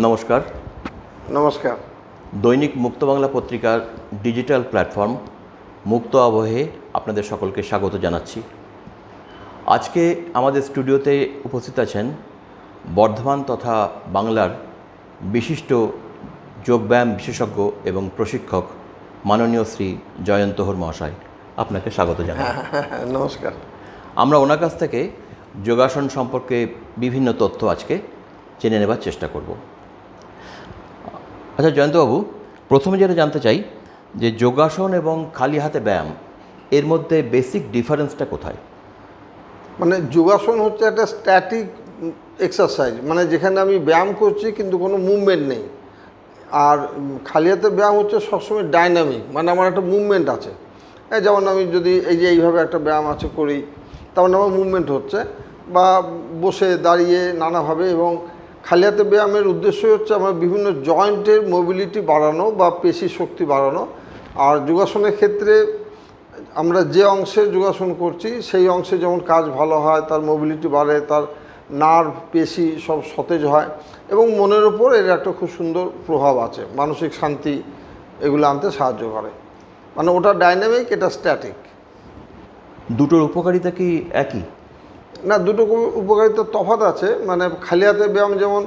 নমস্কার। নমস্কার। দৈনিক মুক্ত বাংলা পত্রিকার ডিজিটাল প্ল্যাটফর্ম মুক্ত আবহে আপনাদের সকলকে স্বাগত জানাচ্ছি। আজকে আমাদের স্টুডিওতে উপস্থিত আছেন বর্ধমান তথা বাংলার বিশিষ্ট যোগব্যায়াম বিশেষজ্ঞ এবং প্রশিক্ষক মাননীয় শ্রী জয়ন্ত হোর মহাশয়। আপনাকে স্বাগত জানাই। নমস্কার। আমরা ওনার কাছ থেকে যোগাসন সম্পর্কে বিভিন্ন তথ্য আজকে জেনে নেবার চেষ্টা করব। আচ্ছা জয়ন্তবাবু, প্রথমে যেটা জানতে চাই যে যোগাসন এবং খালি হাতে ব্যায়াম এর মধ্যে বেসিক ডিফারেন্সটা কোথায়? মানে যোগাসন হচ্ছে একটা স্ট্যাটিক এক্সারসাইজ, মানে যেখানে আমি ব্যায়াম করছি কিন্তু কোনো মুভমেন্ট নেই। আর খালি হাতে ব্যায়াম হচ্ছে সবসময় ডাইনামিক, মানে আমার একটা মুভমেন্ট আছে। যেমন আমি যদি এই যে এইভাবে একটা ব্যায়াম আছে করি, তার মানে আমার মুভমেন্ট হচ্ছে, বা বসে দাঁড়িয়ে নানাভাবে। এবং খালি হাতে ব্যায়ামের উদ্দেশ্যই হচ্ছে আমার বিভিন্ন জয়েন্টের মোবিলিটি বাড়ানো বা পেশি শক্তি বাড়ানো। আর যোগাসনের ক্ষেত্রে আমরা যে অংশে যোগাসন করছি সেই অংশে যেমন কাজ ভালো হয়, তার মোবিলিটি বাড়ে, তার নার্ভ পেশি সব সতেজ হয়, এবং মনের ওপর এর একটা খুব সুন্দর প্রভাব আছে, মানসিক শান্তি এগুলো আনতে সাহায্য করে। মানে ওটা ডাইনামিক, এটা স্ট্যাটিক। দুটোর উপকারিতা কি একই? না, দুটো উপকারিতা তফাৎ আছে। মানে খালি হাতে ব্যায়াম যেমন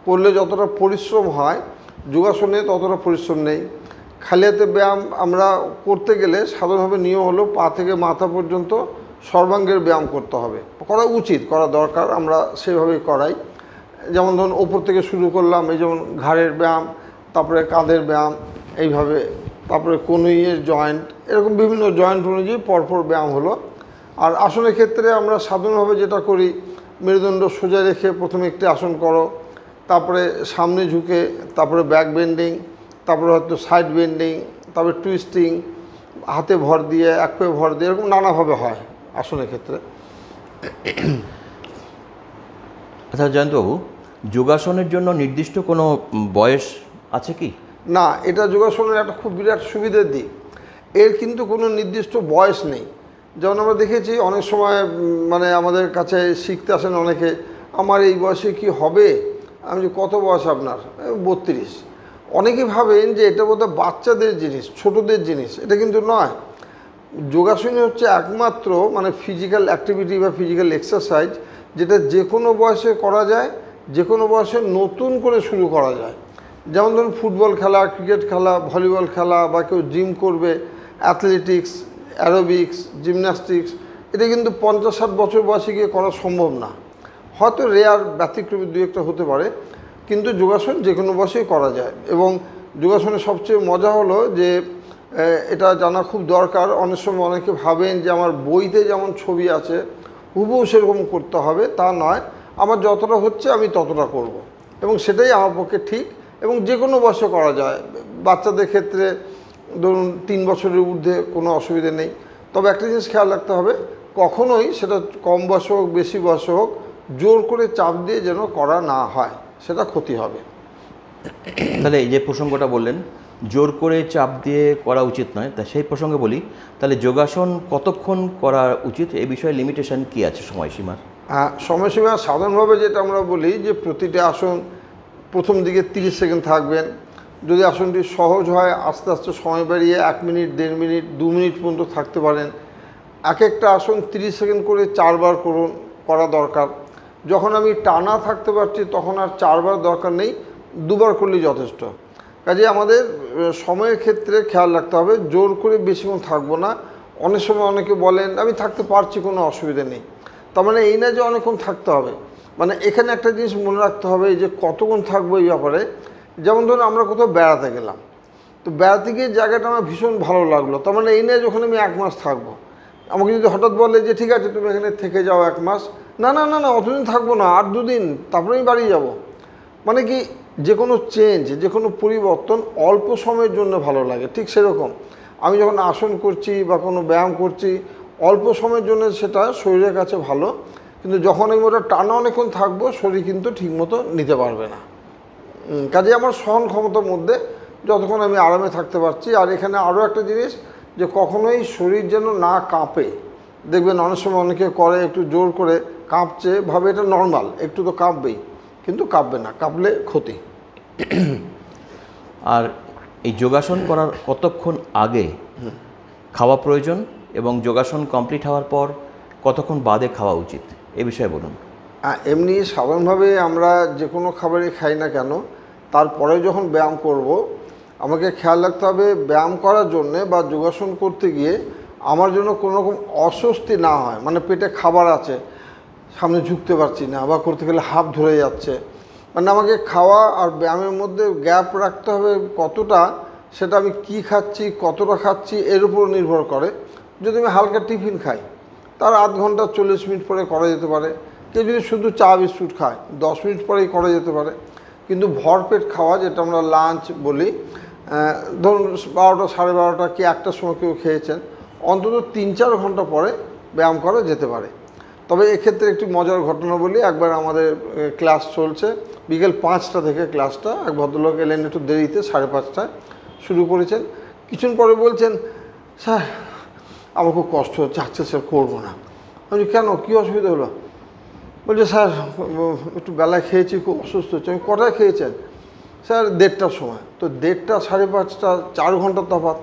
করলে যতটা পরিশ্রম হয়, যোগাসনে ততটা পরিশ্রম নেই। খালি হাতে ব্যায়াম আমরা করতে গেলে সাধারণভাবে নিয়ম হলো পা থেকে মাথা পর্যন্ত সর্বাঙ্গের ব্যায়াম করতে হবে, করা উচিত, করা দরকার, আমরা সেভাবেই করাই। যেমন ধরুন ওপর থেকে শুরু করলাম, এই যেমন ঘাড়ের ব্যায়াম, তারপরে কাঁধের ব্যায়াম, এইভাবে, তারপরে কনুইয়ের জয়েন্ট, এরকম বিভিন্ন জয়েন্ট অনুযায়ী পরপর ব্যায়াম হলো। আর আসনের ক্ষেত্রে আমরা সাধারণভাবে যেটা করি, মেরুদণ্ড সোজা রেখে প্রথমে একটি আসন করো, তারপরে সামনে ঝুঁকে, তারপরে ব্যাক বেন্ডিং, তারপরে হয়তো সাইড বেন্ডিং, তারপরে টুইস্টিং, হাতে ভর দিয়ে, এক পায়ে ভর দিয়ে, এরকম নানাভাবে হয় আসনের ক্ষেত্রে। আচ্ছা জয়ন্তবাবু, যোগাসনের জন্য নির্দিষ্ট কোনো বয়স আছে কি? না, এটা যোগাসনের একটা খুব বিরাট সুবিধার দিক। এর কিন্তু কোনো নির্দিষ্ট বয়স নেই। যেমন আমরা দেখেছি অনেক সময় মানে আমাদের কাছে শিখতে আসেন অনেকে, আমার এই বয়সে কি হবে? আমি যে কত বয়স আপনার? 32। অনেকে ভাবেন যে এটা বোধহয় বাচ্চাদের জিনিস, ছোটদের জিনিস। এটা কিন্তু নয়। যোগাসনই হচ্ছে একমাত্র মানে ফিজিক্যাল অ্যাক্টিভিটি বা ফিজিক্যাল এক্সারসাইজ যেটা যে কোনো বয়সে করা যায়, যে কোনো বয়সে নতুন করে শুরু করা যায়। যেমন ধরুন ফুটবল খেলা, ক্রিকেট খেলা, ভলিবল খেলা, বা কেউ জিম করবে, অ্যাথলেটিক্স, অ্যারোবিক্স, জিমন্যাস্টিক্স, এটা কিন্তু 50-60 বছর বয়সে গিয়ে করা সম্ভব না। হয়তো রেয়ার ব্যতিক্রমী দু একটা হতে পারে, কিন্তু যোগাসন যে কোনো বয়সেই করা যায়। এবং যোগাসনের সবচেয়ে মজা হলো যে এটা জানা খুব দরকার। অনেক সময় অনেকে ভাবেন যে আমার বইতে যেমন ছবি আছে হুবহু সেরকম করতে হবে, তা নয়। আমার যতটা হচ্ছে আমি ততটা করব, এবং সেটাই আমার পক্ষে ঠিক। এবং যে কোনো বয়সে করা যায়। বাচ্চাদের ক্ষেত্রে ধরুন 3 বছরের ঊর্ধ্বে কোনো অসুবিধে নেই। তবে একটা জিনিস খেয়াল রাখতে হবে, কখনোই সেটা কম বয়সে হোক বেশি বয়সে হোক জোর করে চাপ দিয়ে যেন করা না হয়, সেটা ক্ষতি হবে। তাহলে এই যে প্রসঙ্গটা বললেন, জোর করে চাপ দিয়ে করা উচিত নয়, তা সেই প্রসঙ্গে বলি, তাহলে যোগাসন কতক্ষণ করা উচিত, এই বিষয়ে লিমিটেশন কি আছে সময়সীমার? সময়সীমা সাধারণভাবে যেটা আমরা বলি যে প্রতিটি আসন প্রথম দিকে 30 সেকেন্ড থাকবেন। যদি আসনটি সহজ হয় আস্তে আস্তে সময় বাড়িয়ে 1 মিনিট, 1.5 মিনিট, 2 মিনিট পর্যন্ত থাকতে পারেন। এক একটা আসন 30 সেকেন্ড করে 4 বার করা দরকার। যখন আমি টানা থাকতে পারছি তখন আর 4 বার দরকার নেই, 2 বার করলেই যথেষ্ট। কাজে আমাদের সময়ের ক্ষেত্রে খেয়াল রাখতে হবে, জোর করে বেশিক্ষণ থাকবো না। অনেক সময় অনেকে বলেন আমি থাকতে পারছি, কোনো অসুবিধা নেই। তার মানে এই না যে অনেকক্ষণ থাকতে হবে। মানে এখানে একটা জিনিস মনে রাখতে হবে যে কতক্ষণ থাকবো এই ব্যাপারে। যেমন ধরুন আমরা কোথাও বেড়াতে গেলাম, তো বেড়াতে গিয়ে জায়গাটা আমার ভীষণ ভালো লাগলো, তার মানে এই নয় যখন আমি 1 মাস থাকবো। আমাকে যদি হঠাৎ বলে যে ঠিক আছে তুমি এখানে থেকে যাও 1 মাস, না না না না, অতদিন থাকবো না, আর 2 দিন, তারপরে আমি বাড়ি যাব। মানে কি, যে কোনো চেঞ্জ, যে কোনো পরিবর্তন অল্প সময়ের জন্য ভালো লাগে। ঠিক সেরকম আমি যখন আসন করছি বা কোনো ব্যায়াম করছি, অল্প সময়ের জন্য সেটা শরীরের কাছে ভালো, কিন্তু যখন আমি ওটা টানা অনেকক্ষণ থাকবো শরীর কিন্তু ঠিকমতো নিতে পারবে না। কাজে আমার সহন ক্ষমতার মধ্যে যতক্ষণ আমি আরামে থাকতে পারছি। আর এখানে আরও একটা জিনিস, যে কখনোই শরীর যেন না কাঁপে। দেখবেন অনেক সময় অনেকে করে একটু জোর করে কাঁপছে, ভাবে এটা নর্মাল, একটু তো কাঁপবেই, কিন্তু কাঁপবে না, কাঁপলে ক্ষতি। আর এই যোগাসন করার কতক্ষণ আগে খাওয়া প্রয়োজন এবং যোগাসন কমপ্লিট হওয়ার পর কতক্ষণ বাদে খাওয়া উচিত এ বিষয়ে বলুন। এমনি সাধারণভাবে আমরা যে কোনো খাবারই খাই না কেন, তারপরে যখন ব্যায়াম করব আমাকে খেয়াল রাখতে হবে ব্যায়াম করার জন্যে বা যোগাসন করতে গিয়ে আমার জন্য কোনো রকম অস্বস্তি না হয়। মানে পেটে খাবার আছে, সামনে ঝুঁকতে পারছি না, বা করতে গেলে হাত ধরে যাচ্ছে, মানে আমাকে খাওয়া আর ব্যায়ামের মধ্যে গ্যাপ রাখতে হবে কতটা, সেটা আমি কি খাচ্ছি, কতটা খাচ্ছি এর উপর নির্ভর করে। যদি আমি হালকা টিফিন খাই তার আধ ঘন্টা 40 মিনিট পরে করা যেতে পারে। কেউ যদি শুধু চা বিস্কুট খায় 10 মিনিট পরেই করা যেতে পারে। কিন্তু ভরপেট খাওয়া, যেটা আমরা লাঞ্চ বলি, ধরুন 12টা, 12:30 কি 1টার সময় কেউ খেয়েছেন, অন্তত 3-4 ঘন্টা পরে ব্যায়াম করা যেতে পারে। তবে এক্ষেত্রে একটি মজার ঘটনা বলি। একবার আমাদের ক্লাস চলছে, বিকেল 5টা থেকে ক্লাসটা, এক ভদ্রলোক এলেন একটু দেরিতে, 5:30টায় শুরু করেছেন। কিছুক্ষণ পরে বলছেন, স্যার আমার খুব কষ্ট হচ্ছে, আচ্ছা স্যার করবো না। আমি কেন, কী অসুবিধা হলো? বলছে স্যার একটু বেলায় খেয়েছি, খুব অসুস্থ হচ্ছে। আমি কটায় খেয়েছেন? স্যার 1:30টার সময়। তো 1:30, 5:30, 4 ঘন্টা তফাৎ।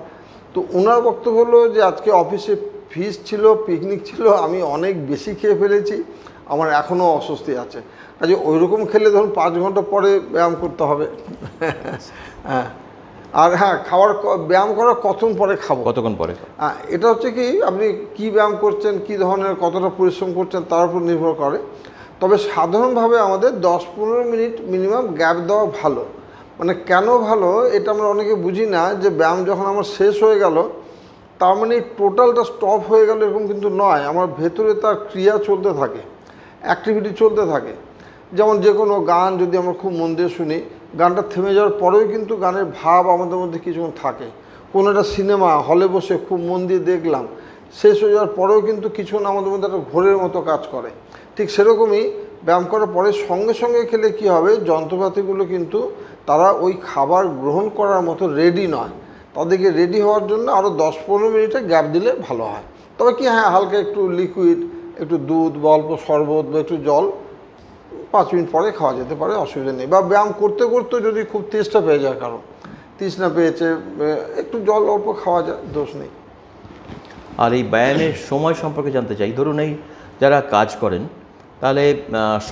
তো ওনার বক্তব্য হলো যে আজকে অফিসে ফিস্ট ছিল, পিকনিক ছিল, আমি অনেক বেশি খেয়ে ফেলেছি, আমার এখনও অস্বস্তি আছে। কাজে ওই রকম খেলে ধরুন 5 ঘন্টা পরে ব্যায়াম করতে হবে। হ্যাঁ, আর হ্যাঁ, ব্যায়াম করার কতক্ষণ পরে খাবো, কতক্ষণ পরে? এটা হচ্ছে কি, আপনি কি ব্যায়াম করছেন, কি ধরনের, কতটা পরিশ্রম করছেন তার উপর নির্ভর করে। তবে সাধারণভাবে আমাদের 10-15 মিনিট মিনিমাম গ্যাপ দেওয়া ভালো। মানে কেন ভালো এটা আমরা অনেকে বুঝি না, যে ব্যায়াম যখন আমার শেষ হয়ে গেল তার মানে টোটালটা স্টপ হয়ে গেল এরকম কিন্তু নয়। আমার ভেতরে তার ক্রিয়া চলতে থাকে, অ্যাক্টিভিটি চলতে থাকে। যেমন যে কোনো গান যদি আমরা খুব মন দিয়ে শুনি, গানটা থেমে যাওয়ার পরেও কিন্তু গানের ভাব আমাদের মধ্যে কিছুক্ষণ থাকে। কোনো একটা সিনেমা হলে বসে খুব মন দিয়ে দেখলাম, শেষ হয়ে যাওয়ার পরেও কিন্তু কিছুক্ষণ আমাদের মধ্যে একটা ঘোরের মতো কাজ করে। ঠিক সেরকমই ব্যায়াম করার পরে সঙ্গে সঙ্গে খেলে কি হবে, যন্ত্রপাতিগুলো কিন্তু তারা ওই খাবার গ্রহণ করার মতো রেডি নয়। তাদেরকে রেডি হওয়ার জন্য আরও 10-15 মিনিটে গ্যাপ দিলে ভালো হয়। তবে কি, হ্যাঁ, হালকা একটু লিকুইড, একটু দুধ বা অল্প শরবত বা একটু জল 5 মিনিট পরে খাওয়া যেতে পারে, অসুবিধা নেই। বা ব্যায়াম করতে করতে যদি খুব তেষ্টা পেয়ে যায়, কারণ তৃষ্ণা পেয়েছে, একটু জল অল্প খাওয়া যায়, দোষ নেই। আর এই ব্যায়ামের সময় সম্পর্কে জানতে চাই। ধরুন এই যারা কাজ করেন, তাহলে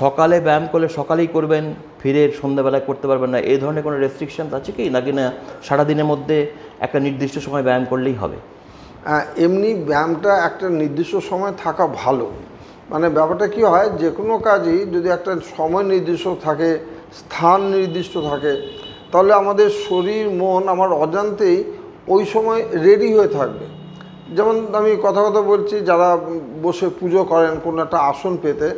সকালে ব্যায়াম করলে সকালেই করবেন, ফিরে সন্ধ্যাবেলায় করতে পারবেন না, এই ধরনের কোনো রেস্ট্রিকশন আছে কি, নাকি না সারাদিনের মধ্যে একটা নির্দিষ্ট সময় ব্যায়াম করলেই হবে? এমনি ব্যায়ামটা একটা নির্দিষ্ট সময় থাকা ভালো। মানে ব্যাপারটা কি হয়, যে কোনো কাজই যদি একটা সময় নির্দিষ্ট থাকে, স্থান নির্দিষ্ট থাকে, তাহলে আমাদের শরীর মন আমার অজান্তেই ওই সময় রেডি হয়ে থাকবে। যেমন আমি কথা বলছি, যারা বসে পুজো করেন কোনো একটা আসন পেতে,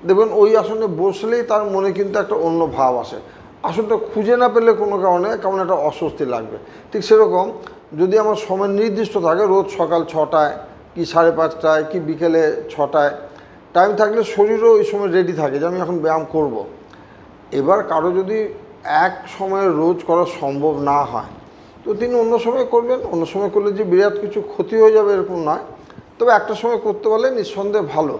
দেখবেন ওই আসনে বসলেই তার মনে কিন্তু একটা অন্য ভাব আসে। আসনটা খুঁজে না পেলে কোনো কারণে কেমন একটা অস্বস্তি লাগবে। ঠিক সেরকম যদি আমার সময় নির্দিষ্ট থাকে, রোজ সকাল 6টায় কি 5:30টায় কি বিকেলে 6টায় টাইম থাকলে শরীরও ওই সময় রেডি থাকে যে আমি এখন ব্যায়াম করব। এবার কারো যদি এক সময় রোজ করা সম্ভব না হয়, তো তিনি অন্য সময় করবেন। অন্য সময় করলে যে বিরাট কিছু ক্ষতি হয়ে যাবে এরকম নয়, তবে একটা সময় করতে পারলে নিঃসন্দেহে ভালো।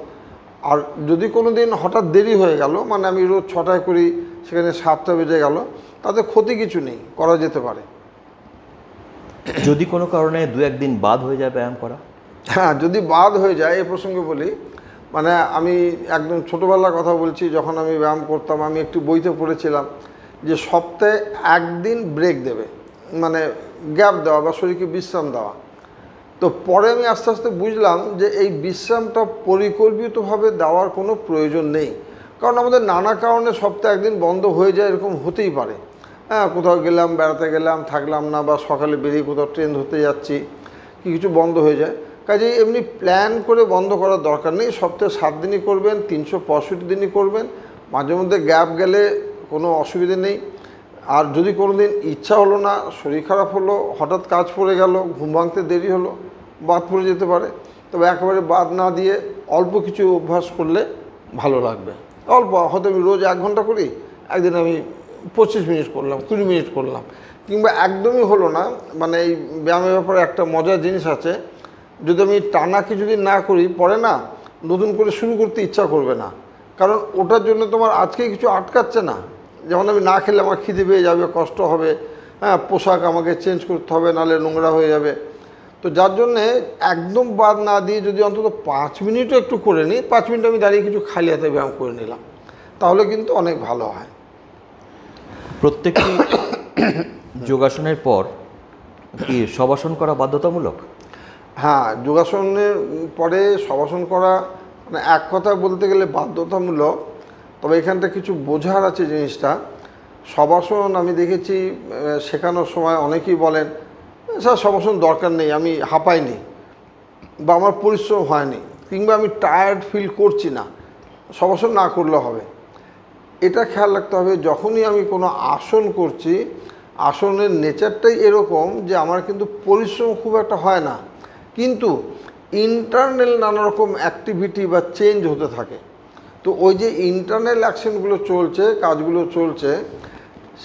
আর যদি কোনো দিন হঠাৎ দেরি হয়ে গেল, মানে আমি রোজ 6টায় করি, সেখানে 7টা বেজে গেল, তাতে ক্ষতি কিছু নেই, করা যেতে পারে। যদি কোনো কারণে 2-1 দিন বাদ হয়ে যায় ব্যায়াম করা? হ্যাঁ, যদি বাদ হয়ে যায়, এ প্রসঙ্গে বলি, মানে আমি একদম ছোটোবেলার কথা বলছি, যখন আমি ব্যায়াম করতাম, আমি একটি বইতে পড়েছিলাম যে সপ্তাহে 1 দিন ব্রেক দেবে, মানে গ্যাপ দেওয়া বা শরীরকে বিশ্রাম দেওয়া। তো পরে আমি আস্তে আস্তে বুঝলাম যে এই বিশ্রামটা পরিকল্পিতভাবে দেওয়ার কোনো প্রয়োজন নেই। কারণ আমাদের নানা কারণে সপ্তাহে 1 দিন বন্ধ হয়ে যায়, এরকম হতেই পারে। হ্যাঁ, কোথাও গেলাম, বেড়াতে গেলাম, থাকলাম না, বা সকালে বেরিয়ে কোথাও ট্রেন ধরতে যাচ্ছি, কিছু বন্ধ হয়ে যায়। কাজেই এমনি প্ল্যান করে বন্ধ করার দরকার নেই। সপ্তাহে 7 দিনই করবেন, 365 দিনই করবেন। মাঝে মধ্যে গ্যাপ গেলে কোনো অসুবিধে নেই। আর যদি কোনো দিন ইচ্ছা হলো না, শরীর খারাপ হলো, হঠাৎ কাজ পড়ে গেল, ঘুম ভাঙতে দেরি হলো, বাদ পড়ে যেতে পারে। তবে একেবারে বাদ না দিয়ে অল্প কিছু অভ্যাস করলে ভালো লাগবে। অল্প, হয়তো আমি রোজ 1 ঘন্টা করি, একদিন আমি 25 মিনিট করলাম, 20 মিনিট করলাম, কিংবা একদমই হলো না। মানে এই ব্যায়ামের ব্যাপারে একটা মজার জিনিস আছে, যদি আমি টানা কিছুদিন না করি, পরে না নতুন করে শুরু করতে ইচ্ছা করবে না। কারণ ওটার জন্য তোমার আজকে কিছু আটকাচ্ছে না, যেমন আমি না খেলে আমার খিদে পেয়ে যাবে, কষ্ট হবে, হ্যাঁ, পোশাক আমাকে চেঞ্জ করতে হবে, নাহলে নোংরা হয়ে যাবে। তো যার জন্যে একদম বাদ না দিয়ে যদি অন্তত 5 মিনিটও একটু করে নিই, 5 মিনিট আমি দাঁড়িয়ে কিছু খালি হাতে ব্যায়াম করে নিলাম, তাহলে কিন্তু অনেক ভালো হয়। প্রত্যেকটি যোগাসনের পর কি শবাসন করা বাধ্যতামূলক? হ্যাঁ, যোগাসনের পরে শবাসন করা মানে এক কথা বলতে গেলে বাধ্যতামূলক। তবে এখানটা কিছু বোঝার আছে জিনিসটা। শবাসন আমি দেখেছি শেখানোর সময় অনেকেই বলেন, স্যার শবাসন দরকার নেই, আমি হাঁপাইনি বা আমার পরিশ্রম হয়নি, কিংবা আমি টায়ার্ড ফিল করছি না, শবাসন না করলে হবে। এটা খেয়াল রাখতে হবে, যখনই আমি কোনো আসন করছি, আসনের নেচারটাই এরকম যে আমার কিন্তু পরিশ্রম খুব একটা হয় না, কিন্তু ইন্টারনাল নানা রকম অ্যাক্টিভিটি বা চেঞ্জ হতে থাকে। তো ওই যে ইন্টারনাল অ্যাকশনগুলো চলছে, কাজগুলো চলছে,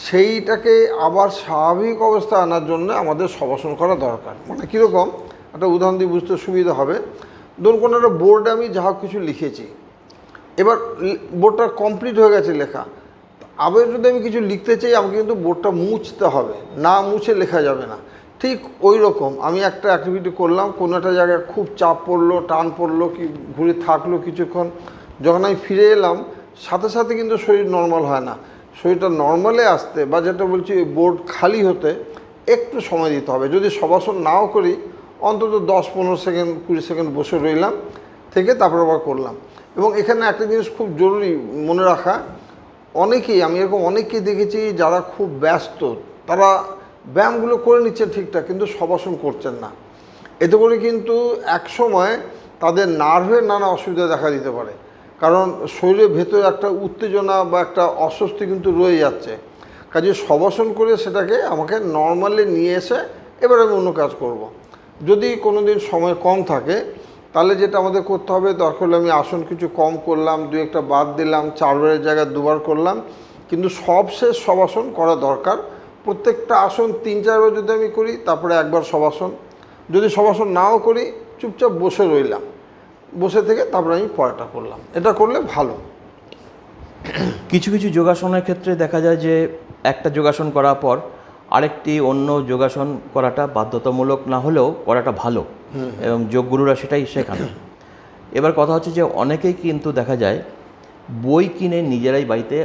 সেইটাকে আবার স্বাভাবিক অবস্থা আনার জন্য আমাদের শবাসন করা দরকার। মানে কীরকম, একটা উদাহরণ দিয়ে বুঝতে সুবিধা হবে। ধরুন কোনো একটা বোর্ডে আমি যা কিছু লিখেছি, এবার বোর্ডটা কমপ্লিট হয়ে গেছে লেখা, আবার যদি আমি কিছু লিখতে চাই আমাকে কিন্তু বোর্ডটা মুছতে হবে, না মুছে লেখা যাবে না। ঠিক ওই রকম আমি একটা অ্যাক্টিভিটি করলাম, কোনো একটা জায়গায় খুব চাপ পড়লো, টান পড়লো, কি ঘুরে থাকলো কিছুক্ষণ, যখন আমি ফিরে এলাম সাথে সাথে কিন্তু শরীর নর্মাল হয় না। শরীরটা নর্মালে আসতে বা যেটা বলছি ওই বোর্ড খালি হতে একটু সময় দিতে হবে। যদি শবাসন নাও করি, অন্তত 10-15 সেকেন্ড 20 সেকেন্ড বসে রইলাম, থেকে তারপর আবার করলাম। এবং এখানে একটা জিনিস খুব জরুরি মনে রাখা, অনেকেই, আমি এরকম অনেককেই দেখেছি যারা খুব ব্যস্ত, তারা ব্যায়ামগুলো করে নিচ্ছেন ঠিকঠাক, কিন্তু শবাসন করছেন না। এতে করে কিন্তু একসময় তাদের নার্ভের নানা অসুবিধা দেখা দিতে পারে, কারণ শরীরের ভেতরে একটা উত্তেজনা বা একটা অস্বস্তি কিন্তু রয়ে যাচ্ছে। কাজে শবাসন করে সেটাকে আমাকে নর্মালি নিয়ে এসে এবার আমি অন্য কাজ করব। যদি কোনো দিন সময় কম থাকে, তাহলে যেটা আমাদের করতে হবে, দরকার হলে আমি আসন কিছু কম করলাম, 2-1টা বাদ দিলাম, 4 বারের জায়গায় 2 বার করলাম, কিন্তু সবশেষ শবাসন করা দরকার। প্রত্যেকটা আসন 3-4 বার যদি আমি করি, তারপরে একবার শবাসন। যদি শবাসন নাও করি, চুপচাপ বসে রইলাম, বসে থেকে তারপরে আমি পরেরটা করলাম, এটা করলে ভালো। কিছু কিছু যোগাসনের ক্ষেত্রে দেখা যায় যে একটা যোগাসন করার পর আরেকটি অন্য যোগাসন করাটা বাধ্যতামূলক না হলেও করাটা ভালো, এবং যোগগুরুরা সেটাই শেখান। এবার কথা হচ্ছে যে অনেকেই কিন্তু দেখা যায় বই কিনে নিজেরাই বাড়িতে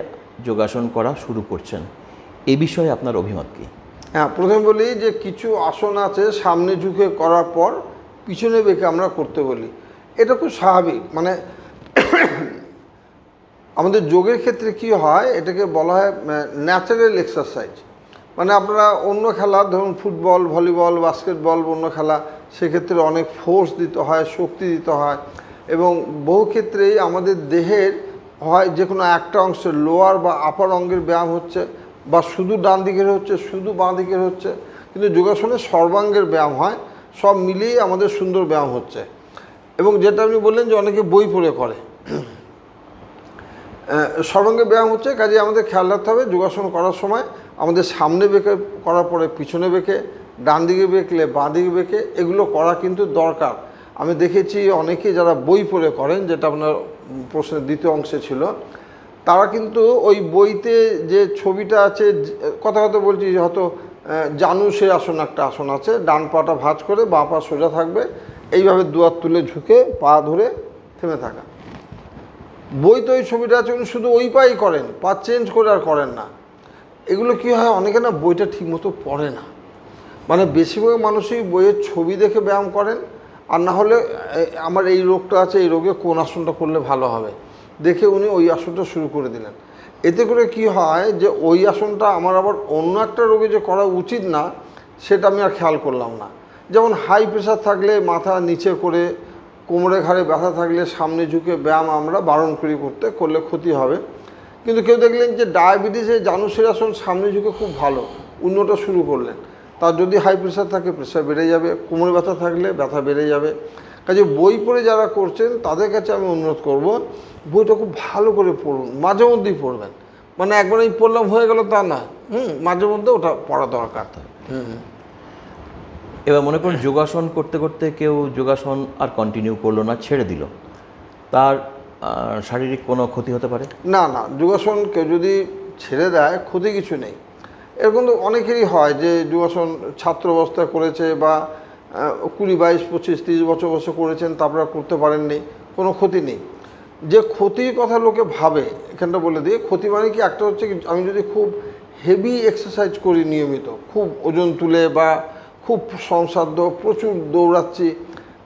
যোগাসন করা শুরু করছেন। এ বিষয়ে আপনার অভিমত কী? হ্যাঁ, প্রথমে বলি যে কিছু আসন আছে সামনে ঝুঁকে করার পর পিছনে বেঁকে আমরা করতে বলি, এটা খুব স্বাভাবিক। মানে আমাদের যোগের ক্ষেত্রে কি হয়, এটাকে বলা হয় ন্যাচারাল এক্সারসাইজ। মানে আপনারা অন্য খেলা, ধরুন ফুটবল, ভলিবল, বাস্কেটবল, অন্য খেলা, সেক্ষেত্রে অনেক ফোর্স দিতে হয়, শক্তি দিতে হয়, এবং বহু ক্ষেত্রেই আমাদের দেহের হয় যে কোনো একটা অংশের লোয়ার বা আপার অঙ্গের ব্যায়াম হচ্ছে, বা শুধু ডান দিকের হচ্ছে, শুধু বাঁ দিকের হচ্ছে, কিন্তু যোগাসনে সর্বাঙ্গের ব্যায়াম হয়, সব মিলিয়ে আমাদের সুন্দর ব্যায়াম হচ্ছে। এবং যেটা আপনি বললেন যে অনেকে বই পড়ে করে, সর্বাঙ্গে ব্যায়াম হচ্ছে। কাজে আমাদের খেয়াল রাখতে হবে যোগাসন করার সময় আমাদের সামনে বেঁকে করার পরে পিছনে বেঁকে, ডান দিকে বেঁকলে বাঁ দিকে বেঁকে, এগুলো করা কিন্তু দরকার। আমি দেখেছি অনেকে যারা বই পড়ে করেন, যেটা আপনার প্রশ্নের দ্বিতীয় অংশে ছিল, তারা কিন্তু ওই বইতে যে ছবিটা আছে, কথা কথা বলছি, হয়তো জানুসের আসন একটা আসন আছে, ডান পাটা ভাঁজ করে বাঁ পা সোজা থাকবে, এইভাবে দুয়ার তুলে ঝুঁকে পা ধরে থেমে থাকা। বইতে ওই ছবিটা আছে, উনি শুধু ওই পাই করেন, পা চেঞ্জ করে আর করেন না। এগুলো কি হয়, অনেকে না বইটা ঠিকমতো পড়ে না। মানে বেশিরভাগ মানুষই বইয়ের ছবি দেখে ব্যায়াম করেন, আর না হলে আমার এই রোগটা আছে, এই রোগে কোন আসনটা করলে ভালো হবে দেখে উনি ওই আসনটা শুরু করে দিলেন। এতে করে কি হয় যে ওই আসনটা আমার আবার অন্য একটা রোগে যে করা উচিত না, সেটা আমি আর খেয়াল করলাম না। যেমন হাই প্রেশার থাকলে মাথা নিচে করে, কোমরে ঘাড়ে ব্যথা থাকলে সামনে ঝুঁকে ব্যায়াম আমরা বারণ করি করলে ক্ষতি হবে। কিন্তু কেউ দেখলেন যে ডায়াবেটিসে জানুসের আসন সামনে ঝুঁকে খুব ভালো, অন্যটা শুরু করলেন, তার যদি হাই প্রেশার থাকে প্রেশার বেড়ে যাবে, কোমরে ব্যথা থাকলে ব্যথা বেড়ে যাবে। কাজে বই পড়ে যারা করছেন তাদের কাছে আমি অনুরোধ করব, বইটা খুব ভালো করে পড়ুন, মাঝে মধ্যেই পড়বেন। মানে একবার এই পড়লাম হয়ে গেল তা না, মাঝে মধ্যে ওটা পড়া দরকার। এবার মনে করুন যোগাসন করতে করতে কেউ যোগাসন আর কন্টিনিউ করলো না, ছেড়ে দিল, তার শারীরিক কোনো ক্ষতি হতে পারে? না না, যোগাসন কেউ যদি ছেড়ে দেয় ক্ষতি কিছু নেই। এরকম তো অনেকেরই হয় যে যোগাসন ছাত্র অবস্থায় করেছে বা 20, 22, 25, 30 বছর বসে করেছেন, তারপরে করতে পারেননি, কোনো ক্ষতি নেই। যে ক্ষতির কথা লোকে ভাবে, এখানটা বলে দিই, ক্ষতি মানে কি, একটা হচ্ছে কি, আমি যদি খুব হেভি এক্সারসাইজ করি নিয়মিত, খুব ওজন তুলে বা খুব শ্রমসাধ্য প্রচুর দৌড়াচ্ছি,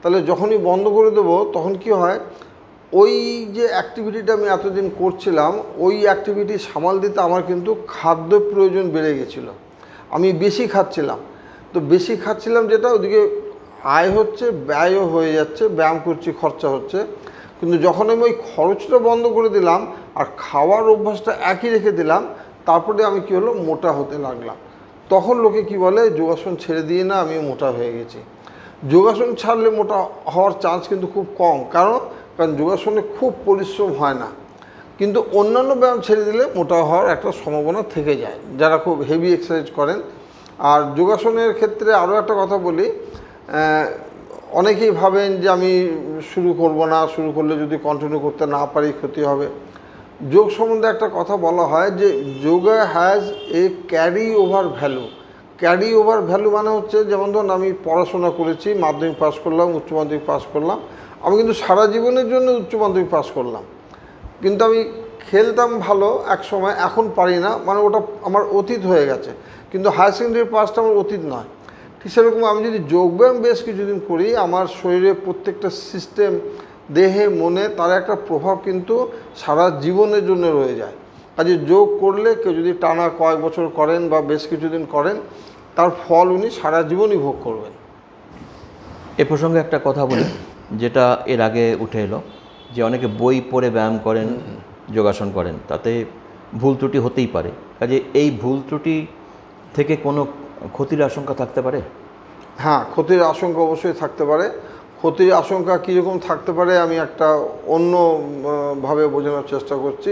তাহলে যখনই বন্ধ করে দেবো তখন কি হয়, ওই যে অ্যাক্টিভিটিটা আমি এতদিন করছিলাম, ওই অ্যাক্টিভিটি সামাল দিতে আমার কিন্তু খাদ্য প্রয়োজন বেড়ে গেছিলো। আমি বেশি খাচ্ছিলাম, তো বেশি খাচ্ছিলাম যেটা, ওদিকে আয় হচ্ছে, ব্যয়ও হয়ে যাচ্ছে, ব্যায়াম করছি, খরচা হচ্ছে। কিন্তু যখন আমি ওই খরচটা বন্ধ করে দিলাম আর খাওয়ার অভ্যাসটা একই রেখে দিলাম, তারপরে আমি কী হলো, মোটা হতে লাগলাম। তখন লোকে কি বলে, যোগাসন ছেড়ে দিয়ে না আমি মোটা হয়ে গেছি। যোগাসন ছাড়লে মোটা হওয়ার চান্স কিন্তু খুব কম, কারণ যোগাসনে খুব পরিশ্রম হয় না, কিন্তু অন্যান্য ব্যায়াম ছেড়ে দিলে মোটা হওয়ার একটা সম্ভাবনা থেকে যায় যারা খুব হেভি এক্সারসাইজ করেন। আর যোগাসনের ক্ষেত্রে আরও একটা কথা বলি, অনেকেই ভাবেন যে আমি শুরু করব না, শুরু করলে যদি কন্টিনিউ করতে না পারি ক্ষতি হবে। যোগ সম্বন্ধে একটা কথা বলা হয় যে yoga has a carry over value. Carry over value মানে হচ্ছে, যেমন ধরুন আমি পড়াশোনা করেছি, মাধ্যমিক পাস করলাম, উচ্চ মাধ্যমিক পাস করলাম, আমি কিন্তু সারা জীবনের জন্য উচ্চ মাধ্যমিক পাস করলাম, কিন্তু আমি খেলতাম ভালো এক সময়, এখন পারি না, মানে ওটা আমার অতীত হয়ে গেছে। কিন্তু হায়ার সেকেন্ডারি পাসটা আমার অতীত নয়। ঠিক সেরকম আমি যদি যোগব্যায়াম বেশ কিছুদিন করি, আমার শরীরে প্রত্যেকটা সিস্টেম, দেহে মনে, তার একটা প্রভাব কিন্তু সারা জীবনের জন্য রয়ে যায়। কাজে যোগ করলে কেউ যদি টানা কয়েক বছর করেন বা বেশ কিছুদিন করেন, তার ফল উনি সারা জীবনই ভোগ করবেন। এ প্রসঙ্গে একটা কথা বলি, যেটা এর আগে উঠে এলো, যে অনেকে বই পড়ে ব্যায়াম করেন, যোগাসন করেন, তাতে ভুল ত্রুটি হতেই পারে। কাজে এই ভুল ত্রুটি থেকে কোনো ক্ষতির আশঙ্কা থাকতে পারে? হ্যাঁ, ক্ষতির আশঙ্কা অবশ্যই থাকতে পারে। ক্ষতির আশঙ্কা কীরকম থাকতে পারে আমি একটা অন্যভাবে বোঝানোর চেষ্টা করছি।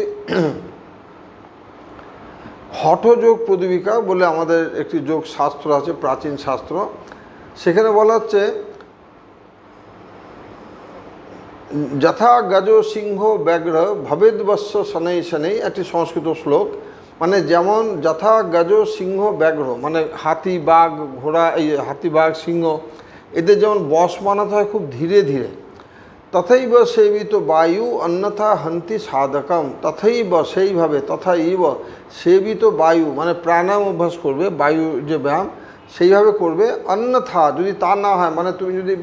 হঠযোগ প্রদীপিকা বলে আমাদের একটি যোগ শাস্ত্র আছে, প্রাচীন শাস্ত্র। সেখানে বলা হচ্ছে, যথা গজ সিংহ ব্যাঘ্র ভবেদ্বস্য শনৈ শনৈ, একটি সংস্কৃত শ্লোক। মানে যেমন যথা গজ সিংহ ব্যাঘ্র, মানে হাতি, বাঘ, ঘোড়া, এই হাতি, বাঘ, সিংহ, এদের যেমন বশ বানাতে হয় খুব ধীরে ধীরে, তথৈব সেবিত বায়ু অন্যথা হন্তি সাধকম। তথৈব, সেইভাবে, তথাইব সেবিত বায়ু, মানে প্রাণায়াম অভ্যাস করবে, বায়ু যে ব্যায়াম সেইভাবে করবে। অন্যথা, যদি তা না হয়, মানে তুমি যদি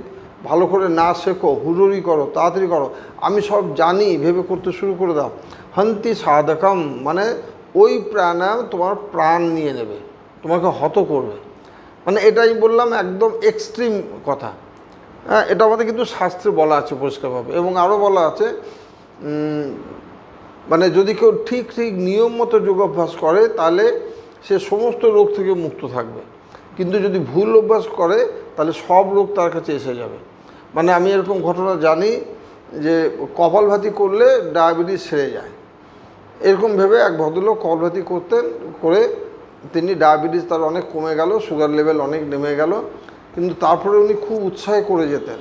ভালো করে না শেখো, হুড়ুড়ি করো, তাড়াতাড়ি করো, আমি সব জানি ভেবে করতে শুরু করে দাও, হন্তি সাধকম, মানে ওই প্রাণায়াম তোমার প্রাণ নিয়ে নেবে, তোমাকে হত করবে। মানে এটাই বললাম, একদম এক্সট্রিম কথা। হ্যাঁ, এটা আমাদের কিন্তু শাস্ত্রে বলা আছে পরিষ্কারভাবে। এবং আরও বলা আছে, মানে যদি কেউ ঠিক ঠিক নিয়ম মতো যোগাভ্যাস করে, তাহলে সে সমস্ত রোগ থেকে মুক্ত থাকবে। কিন্তু যদি ভুল অভ্যাস করে, তাহলে সব রোগ তার কাছে এসে যাবে। মানে আমি এরকম ঘটনা জানি যে কপালভাতি করলে ডায়াবেটিস সেরে যায়। এরকম ভেবে এক ভদ্রলোক কপালভাতি করতেন, করে তিনি ডায়াবেটিস তার অনেক কমে গেল, সুগার লেভেল অনেক নেমে গেল, কিন্তু তারপরে উনি খুব উৎসাহে করে যেতেন।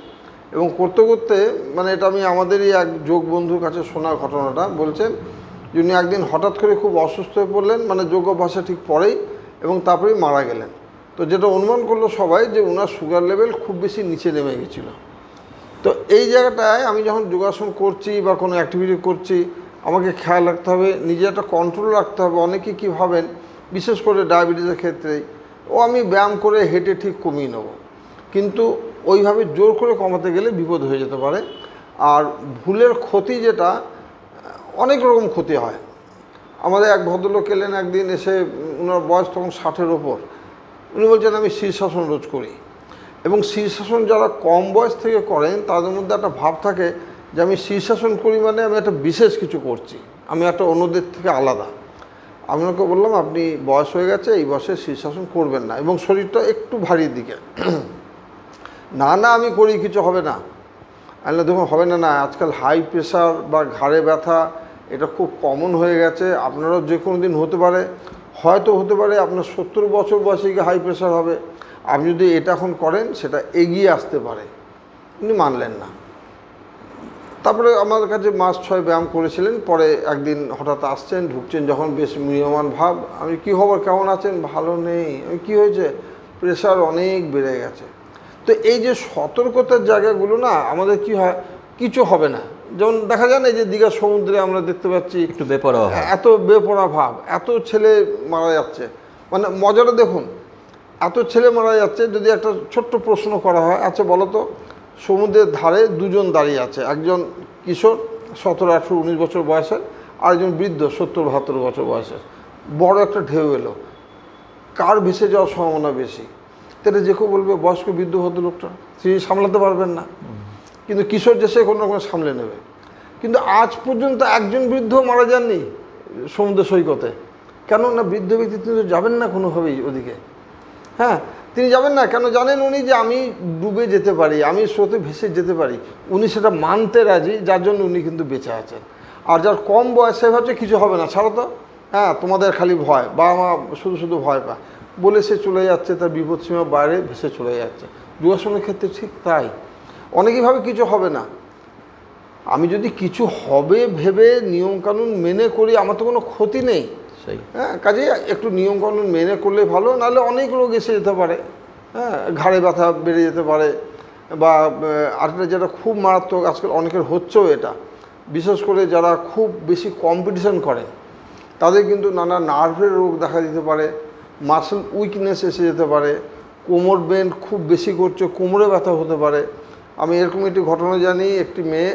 এবং করতে করতে, মানে এটা আমি আমাদেরই এক যোগ বন্ধুর কাছে শোনা ঘটনাটা, বলছেন যে উনি একদিন হঠাৎ করে খুব অসুস্থ হয়ে পড়লেন, মানে যোগ অভ্যাসে ঠিক পরেই, এবং তারপরেই মারা গেলেন। তো যেটা অনুমান করলো সবাই, যে ওনার সুগার লেভেল খুব বেশি নিচে নেমে গেছিলো। তো এই জায়গাটায় আমি যখন যোগাসন করছি বা কোনো অ্যাক্টিভিটি করছি, আমাকে খেয়াল রাখতে হবে, নিজে একটা কন্ট্রোল রাখতে হবে। অনেকে কী ভাবেন, বিশেষ করে ডায়াবেটিসের ক্ষেত্রেই, আমি ব্যায়াম করে হেঁটে ঠিক কমিয়ে নেব, কিন্তু ওইভাবে জোর করে কমাতে গেলে বিপদ হয়ে যেতে পারে। আর ভুলের ক্ষতি যেটা, অনেক রকম ক্ষতি হয়। আমাদের এক ভদ্রলোক এলেন একদিন, এসে ওনার বয়স তখন 60-এর ওপর। উনি বলছেন আমি শীর্ষাসন রোজ করি। এবং শীর্ষাসন যারা কম বয়স থেকে করেন, তাদের মধ্যে একটা ভাব থাকে যে আমি শীর্ষাসন করি মানে আমি একটা বিশেষ কিছু করছি, আমি একটা অন্যদের থেকে আলাদা। আমি ওকে বললাম, আপনি বয়স হয়ে গেছে, এই বয়সে শীর্ষাসন করবেন না, এবং শরীরটা একটু ভারীর দিকে। না না আমি করি, কিছু হবে না। আরে দেখুন, হবে না, না, আজকাল হাই প্রেশার বা ঘাড়ে ব্যথা এটা খুব কমন হয়ে গেছে, আপনারও যে কোনো দিন হতে পারে, হয়তো হতে পারে আপনার 70 বছর বয়সে গিয়ে হাই প্রেশার হবে। আপনি যদি এটা এখন করেন, সেটা এগিয়ে আসতে পারে। উনি মানলেন না। তারপরে আমাদের কাছে মাস 6 ব্যায়াম করেছিলেন, পরে একদিন হঠাৎ আসছেন, ঢুকছেন যখন, বেশ ম্রিয়মাণ ভাব। আমি কী খবর, কেমন আছেন? ভালো নেই। আমি কী হয়েছে? প্রেশার অনেক বেড়ে গেছে। তো এই যে সতর্কতার জায়গাগুলো না, আমাদের কি হয়, কিছু হবে না। যেমন দেখা যায় না, এই যে দীঘা সমুদ্রে আমরা দেখতে পাচ্ছি একটু বেপরোয়া ভাব। এত বেপরোয়া ভাব, এত ছেলে মারা যাচ্ছে। মানে মজাটা দেখুন, এত ছেলে মারা যাচ্ছে। যদি একটা ছোট্ট প্রশ্ন করা হয়, আচ্ছা বলো তো, সমুদ্রের ধারে দুজন দাঁড়িয়ে আছে, একজন কিশোর 17, 18, 19 বছর বয়সের, আর একজন বৃদ্ধ 70, 72 বছর বয়সের। বড় একটা ঢেউ এলো, কার ভেসে যাওয়ার সম্ভাবনা বেশি? তাহলে যে কেউ বলবে বয়স্ক বৃদ্ধ ভদ্রলোকটা, তিনি সামলাতে পারবেন না। কিন্তু কিশোর যে সে কোনো রকম সামলে নেবে। কিন্তু আজ পর্যন্ত একজন বৃদ্ধ মারা যাননি সমুদ্র সৈকতে। কেন না, বৃদ্ধ ব্যক্তি তিনি তো যাবেন না কোনোভাবেই ওদিকে। হ্যাঁ, তিনি যাবেন না। কেন জানেন উনি? যে আমি ডুবে যেতে পারি, আমি স্রোতে ভেসে যেতে পারি। উনি সেটা মানতে রাজি, যার জন্য উনি কিন্তু বেঁচে আছেন। আর যার কম বয়স, সে ভাবছে কিছু হবে না, ছাড়ো তো, হ্যাঁ তোমাদের খালি ভয়, বাবা মা শুধু শুধু ভয় পায় বলে সে চলে যাচ্ছে, তার বিপদসীমার বাইরে ভেসে চলে যাচ্ছে। যোগাসনের ক্ষেত্রে ঠিক তাই। অনেকেই ভাবে কিছু হবে না। আমি যদি কিছু হবে ভেবে নিয়মকানুন মেনে করি, আমার তো কোনো ক্ষতি নেই। হ্যাঁ, কাজে একটু নিয়মকানুন মেনে করলে ভালো, নাহলে অনেক রোগ এসে যেতে পারে। হ্যাঁ, ঘাড়ে ব্যথা বেড়ে যেতে পারে, বা আরেকটা যেটা খুব মারাত্মক, আজকাল অনেকের হচ্ছেও এটা, বিশেষ করে যারা খুব বেশি কম্পিটিশন করে, তাদের কিন্তু নানা নার্ভের রোগ দেখা দিতে পারে, মাসল উইকনেস এসে যেতে পারে, কোমর বেন্ড খুব বেশি করছে, কোমরে ব্যথা হতে পারে। আমি এরকম একটি ঘটনা জানি, একটি মেয়ে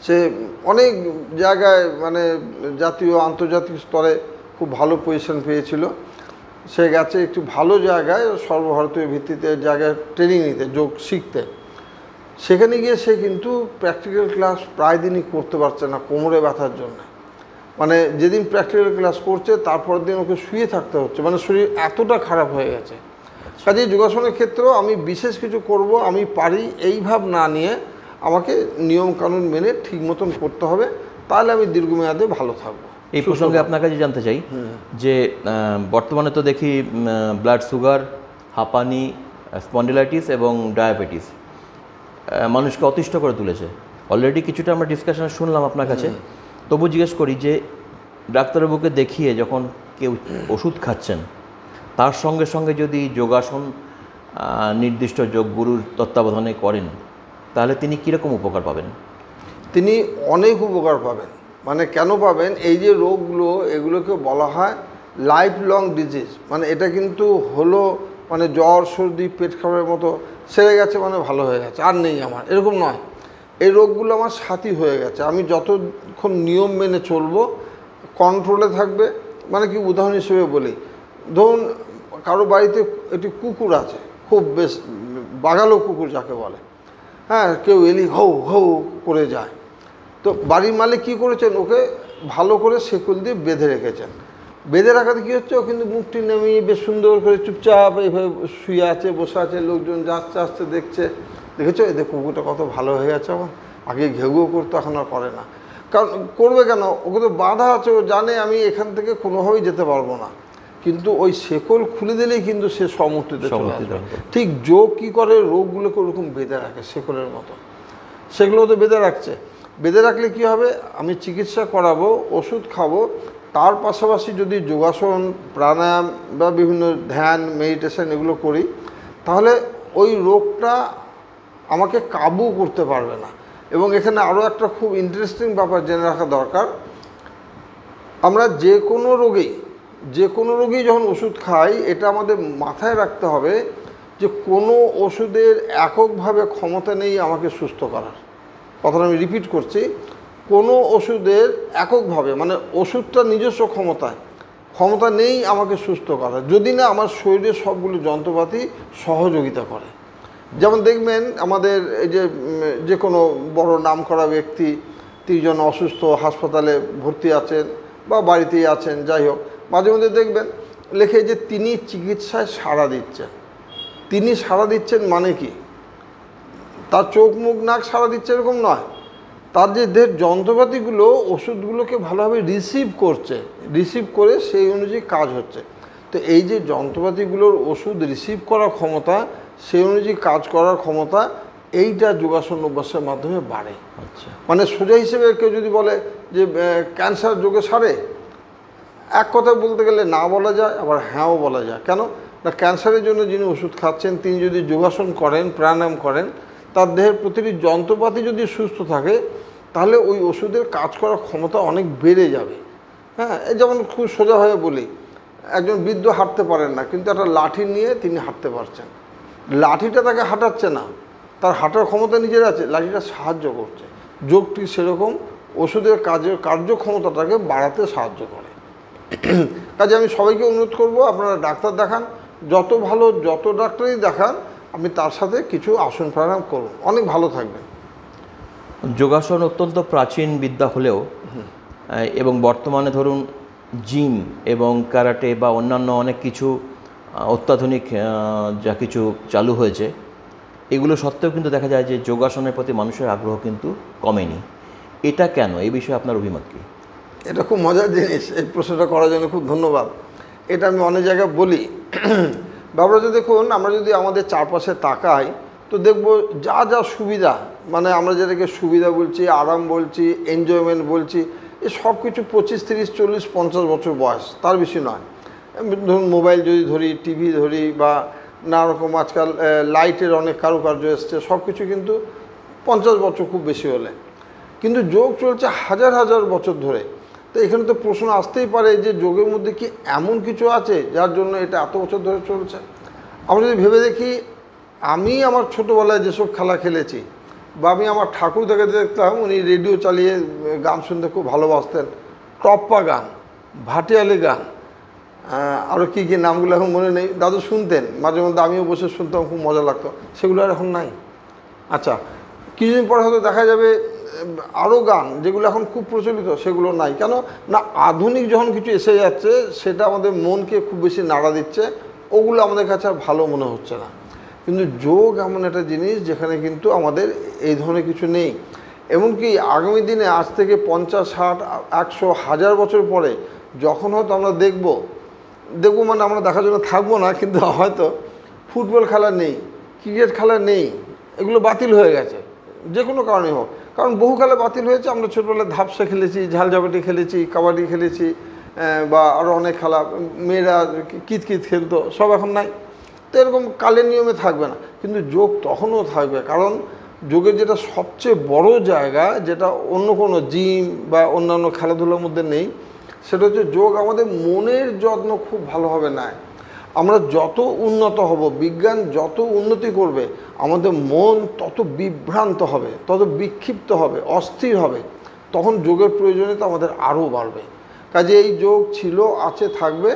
সে অনেক জায়গায় মানে জাতীয় আন্তর্জাতিক স্তরে খুব ভালো পজিশন পেয়েছিল। সে গেছে একটি ভালো জায়গায়, সর্বভারতীয় ভিত্তিতে জায়গায় ট্রেনিং নিতে, যোগ শিখতে। সেখানে গিয়ে সে কিন্তু প্র্যাকটিক্যাল ক্লাস প্রায় দিনই করতে পারছে না কোমরে ব্যথার জন্য। মানে যেদিন প্র্যাকটিক্যাল ক্লাস করছে তারপর দিন ওকে শুয়ে থাকতে হচ্ছে, মানে শরীর এতটা খারাপ হয়ে গেছে। কাজেই যোগাসনের ক্ষেত্রেও আমি বিশেষ কিছু করব, আমি পারি এই ভাব না নিয়ে আমাকে নিয়মকানুন মেনে ঠিক মতন করতে হবে, তাহলে আমি দীর্ঘমেয়াদে ভালো থাকবো। এই প্রসঙ্গে আপনার কাছে জানতে চাই যে বর্তমানে তো দেখি ব্লাড সুগার, হাঁপানি, স্পন্ডিলাইটিস এবং ডায়াবেটিস মানুষকে অতিষ্ঠ করে তুলেছে। অলরেডি কিছুটা আমরা ডিসকাশন শুনলাম আপনার কাছে, তবু জিজ্ঞেস করি যে ডাক্তারবাবুকে দেখিয়ে যখন কেউ ওষুধ খাচ্ছেন, তার সঙ্গে সঙ্গে যদি যোগাসন নির্দিষ্ট যোগগুরুর তত্ত্বাবধানে করেন, তাহলে তিনি কীরকম উপকার পাবেন? তিনি অনেক উপকার পাবেন। মানে কেন পাবেন? এই যে রোগগুলো, এগুলোকে বলা হয় লাইফ লং ডিজিজ। মানে এটা কিন্তু হলো মানে জ্বর, সর্দি, পেট খাবারের মতো সেরে গেছে মানে ভালো হয়ে গেছে, আর নেই আমার, এরকম নয়। এই রোগগুলো আমার সাথী হয়ে গেছে। আমি যতক্ষণ নিয়ম মেনে চলবো, কন্ট্রোলে থাকবে। মানে কি, উদাহরণ হিসেবে বলি, ধরুন কারো বাড়িতে একটি কুকুর আছে, খুব বেশ বাগালো কুকুর যাকে বলে। হ্যাঁ, কেউ এলি হৌ হৌ করে যায়, তো বাড়ির মালিক কী করেছেন, ওকে ভালো করে শেকল দিয়ে বেঁধে রেখেছেন। বেঁধে রাখাতে কী হচ্ছে, ও কিন্তু মুখটি নামিয়ে বেশ সুন্দর করে চুপচাপ এইভাবে শুয়ে আছে, বসে আছে, লোকজন যাচ্ছে আসছে দেখছে। দেখেছো, এদের কুকুরটা কত ভালো হয়ে গেছে, এখন আগে ঘেউ ঘেউ করতো, এখন আর করে না। কারণ করবে কেন, ওকে তো বাঁধা আছে, ও জানে আমি এখান থেকে কোনোভাবেই যেতে পারবো না। কিন্তু ওই শেকল খুলে দিলেই কিন্তু সে সমর্থিতে চলে আসবে। ঠিক যোগ কী করে, রোগগুলোকে ওরকম বেঁধে রাখে শেকলের মতো, সেগুলো তো বেঁধে রাখছে। বেঁধে রাখলে কী হবে, আমি চিকিৎসা করাবো, ওষুধ খাবো, তার পাশাপাশি যদি যোগাসন, প্রাণায়াম বা বিভিন্ন ধ্যান, মেডিটেশন এগুলো করি, তাহলে ওই রোগটা আমাকে কাবু করতে পারবে না। এবং এখানে আরও একটা খুব ইন্টারেস্টিং ব্যাপার জেনে রাখা দরকার, আমরা যে কোনো রোগেই যখন ওষুধ খাই, এটা আমাদের মাথায় রাখতে হবে যে কোনো ওষুধের এককভাবে ক্ষমতা নেই আমাকে সুস্থ করার। কথাটা আমি রিপিট করছি, কোনো ওষুধের এককভাবে, মানে ওষুধটা নিজস্ব ক্ষমতা নেই আমাকে সুস্থ করার, যদি না আমার শরীরের সবগুলো যন্ত্রপাতি সহযোগিতা করে। যেমন দেখবেন আমাদের এই যে কোনো বড় নামকরা ব্যক্তি, তিনজন অসুস্থ, হাসপাতালে ভর্তি আছেন বা বাড়িতেই আছেন, যাই হোক, মাঝে মধ্যে দেখবেন লেখে যে তিনি চিকিৎসায় সাড়া দিচ্ছেন। তিনি সাড়া দিচ্ছেন মানে কি, তার চোখ মুখ নাক সাড়া দিচ্ছে এরকম নয়, তার যে দেহের যন্ত্রপাতিগুলো ওষুধগুলোকে ভালোভাবে রিসিভ করে সেই অনুযায়ী কাজ হচ্ছে। তো এই যে যন্ত্রপাতিগুলোর ওষুধ রিসিভ করার ক্ষমতা, সেই অনুযায়ী কাজ করার ক্ষমতা, এইটা যোগাসন অভ্যাসের মাধ্যমে বাড়ে। আচ্ছা, মানে সোজা হিসেবে কেউ যদি বলে যে ক্যান্সার যোগে সারে, এক কথায় বলতে গেলে না বলা যায়, আবার হ্যাঁও বলা যায়। কেন না, ক্যান্সারের জন্য যিনি ওষুধ খাচ্ছেন তিনি যদি যোগাসন করেন, প্রাণায়াম করেন, তার দেহের প্রতিটি যন্ত্রপাতি যদি সুস্থ থাকে, তাহলে ওই ওষুধের কাজ করার ক্ষমতা অনেক বেড়ে যাবে। হ্যাঁ, এই যেমন খুব সোজাভাবে বলি, একজন বৃদ্ধ হাঁটতে পারেন না, কিন্তু একটা লাঠি নিয়ে তিনি হাঁটতে পারছেন। লাঠিটা তাকে হাঁটাচ্ছে না, তার হাঁটার ক্ষমতা নিজের আছে, লাঠিটা সাহায্য করছে। যোগটি সেরকম ওষুধের কার্যক্ষমতাটাকে বাড়াতে সাহায্য করে। কাজে আমি সবাইকে অনুরোধ করব, আপনারা ডাক্তার দেখান, যত ভালো যত ডাক্তারই দেখান, আপনি তার সাথে কিছু আসন প্রাণায়াম করুন, অনেক ভালো থাকবেন। যোগাসন অত্যন্ত প্রাচীন বিদ্যা হলেও এবং বর্তমানে ধরুন জিম এবং ক্যারাটে বা অন্যান্য অনেক কিছু অত্যাধুনিক যা কিছু চালু হয়েছে, এগুলো সত্ত্বেও কিন্তু দেখা যায় যে যোগাসনের প্রতি মানুষের আগ্রহ কিন্তু কমেনি। এটা কেন? এই বিষয়ে আপনার অভিমত কী? এটা খুব মজার জিনিস, এই প্রশ্নটা করার জন্য খুব ধন্যবাদ। এটা আমি অনেক জায়গায় বলি। ব্যাপারটা দেখুন, আমরা যদি আমাদের চারপাশে তাকাই তো দেখব যা যা সুবিধা, মানে আমরা যেটাকে সুবিধা বলছি, আরাম বলছি, এনজয়মেন্ট বলছি, এই সব কিছু 25, 30, 40, 50 বছর বয়স, তার বেশি নয়। ধরুন মোবাইল যদি ধরি, টিভি ধরি, বা নানা রকম আজকাল লাইটের অনেক কারুকার্য এসছে, সব কিছু কিন্তু 50 বছর খুব বেশি হলে। কিন্তু যোগ চলছে হাজার হাজার বছর ধরে। তো এখানে তো প্রশ্ন আসতেই পারে যে যোগের মধ্যে কি এমন কিছু আছে যার জন্য এটা এত বছর ধরে চলছে? আমরা যদি ভেবে দেখি, আমি আমার ছোটোবেলায় যেসব খেলা খেলেছি, বা আমি আমার ঠাকুরদাকে দেখতাম, উনি রেডিও চালিয়ে গান শুনতে খুব ভালোবাসতেন। টপ্পা গান, ভাটিয়ালি গান, আরও কী কী নামগুলো এখন মনে নেই, দাদু শুনতেন, মাঝে মধ্যে আমিও বসে শুনতাম, খুব মজা লাগতো। সেগুলো আর এখন নাই। আচ্ছা, কিছুদিন পরে হয়তো দেখা যাবে আরও গান যেগুলো এখন খুব প্রচলিত, সেগুলো নাই। কেন না, আধুনিক যখন কিছু এসে যাচ্ছে, সেটা আমাদের মনকে খুব বেশি নাড়া দিচ্ছে, ওগুলো আমাদের কাছে আর ভালো মনে হচ্ছে না। কিন্তু যোগ এমন একটা জিনিস যেখানে কিন্তু আমাদের এই ধরনের কিছু নেই। এমনকি আগামী দিনে আজ থেকে 50, 60, 100, 1000 বছর পরে যখন হয়তো আমরা দেখব মানে আমরা দেখার জন্য থাকবো না, কিন্তু হয়তো ফুটবল খেলা নেই, ক্রিকেট খেলা নেই, এগুলো বাতিল হয়ে গেছে, যে কোনো কারণে হোক। কারণ বহু খেলা বাতিল হয়েছে। আমরা ছোটবেলায় ধাপসা খেলেছি, ঝালঝাপাটি খেলেছি, কাবাডি খেলেছি, বা আরও অনেক খেলা, মেয়েরা কিতকিত খেলতো, সব এখন নাই। তো এরকম কালের নিয়মে থাকবে না, কিন্তু যোগ তখনও থাকবে। কারণ যোগের যেটা সবচেয়ে বড় জায়গা, যেটা অন্য কোনো জিম বা অন্যান্য খেলাধুলার মধ্যে নেই, সেটা হচ্ছে যোগ আমাদের মনের যত্ন খুব ভালোভাবে নেয়। আমরা যত উন্নত হব, বিজ্ঞান যত উন্নতি করবে, আমাদের মন তত বিভ্রান্ত হবে, তত বিক্ষিপ্ত হবে, অস্থির হবে। তখন যোগের প্রয়োজনীয়তা আমাদের আরও বাড়বে। কাজে এই যোগ ছিল, আছে, থাকবে।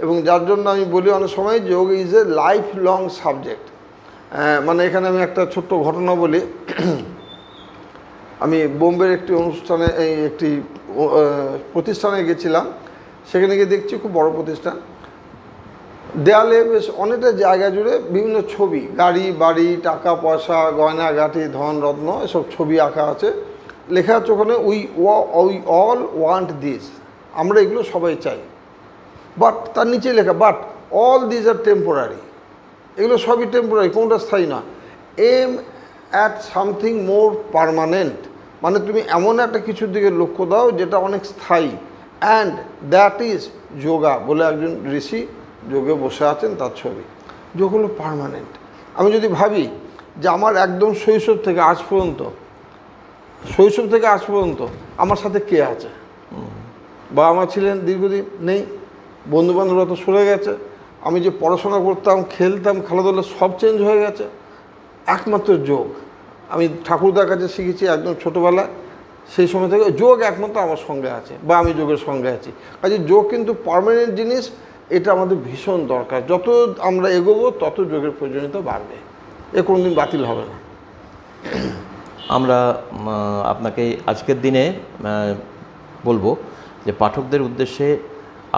এবং যার জন্য আমি বলি অনেক সময়, যোগ is a life long subject. মানে এখানে আমি একটা ছোট্ট ঘটনা বলি। আমি বোম্বের একটি অনুষ্ঠানে, একটি প্রতিষ্ঠানে গেছিলাম। সেখানে গিয়ে দেখছি খুব বড় প্রতিষ্ঠান, দেয়ালে বেশ অনেকটা জায়গা জুড়ে বিভিন্ন ছবি, গাড়ি, বাড়ি, টাকা পয়সা, গয়নাগাটি, ধন রত্ন, এসব ছবি আঁকা আছে। লেখা আছে ওখানে, উই অল ওয়ান্ট দিস, আমরা এগুলো সবাই চাই। বাট তার নিচে লেখা, but all this are temporary, এগুলো সবই টেম্পোরারি, কোনটা স্থায়ী না। Aim at something more permanent, মানে তুমি এমন একটা কিছুর দিকে লক্ষ্য দাও যেটা অনেক স্থায়ী। অ্যান্ড দ্যাট ইজ যোগা, বলে একজন ঋষি যোগে বসে আছেন, তার ছবি। যোগ হলো পার্মানেন্ট। আমি যদি ভাবি যে আমার একদম শৈশব থেকে আজ পর্যন্ত আমার সাথে কে আছে, বাবা মা ছিলেন, দীর্ঘদিন নেই, বন্ধুবান্ধবরা তো সরে গেছে, আমি যে পড়াশোনা করতাম, খেলতাম, খেলাধুলা সব চেঞ্জ হয়ে গেছে, একমাত্র যোগ। আমি ঠাকুরদার কাছে শিখেছি একদম ছোটোবেলায়, সেই সময় থেকে যোগ একমাত্র আমার সঙ্গে আছে, বা আমি যোগের সঙ্গে আছি। কাজে যোগ কিন্তু পার্মানেন্ট জিনিস, এটা আমাদের ভীষণ দরকার। যত আমরা এগোবো তত যোগের প্রয়োজনীয়তা বাড়বে, এ কোনোদিন বাতিল হবে না। আমরা আপনাকে আজকের দিনে বলবো যে পাঠকদের উদ্দেশ্যে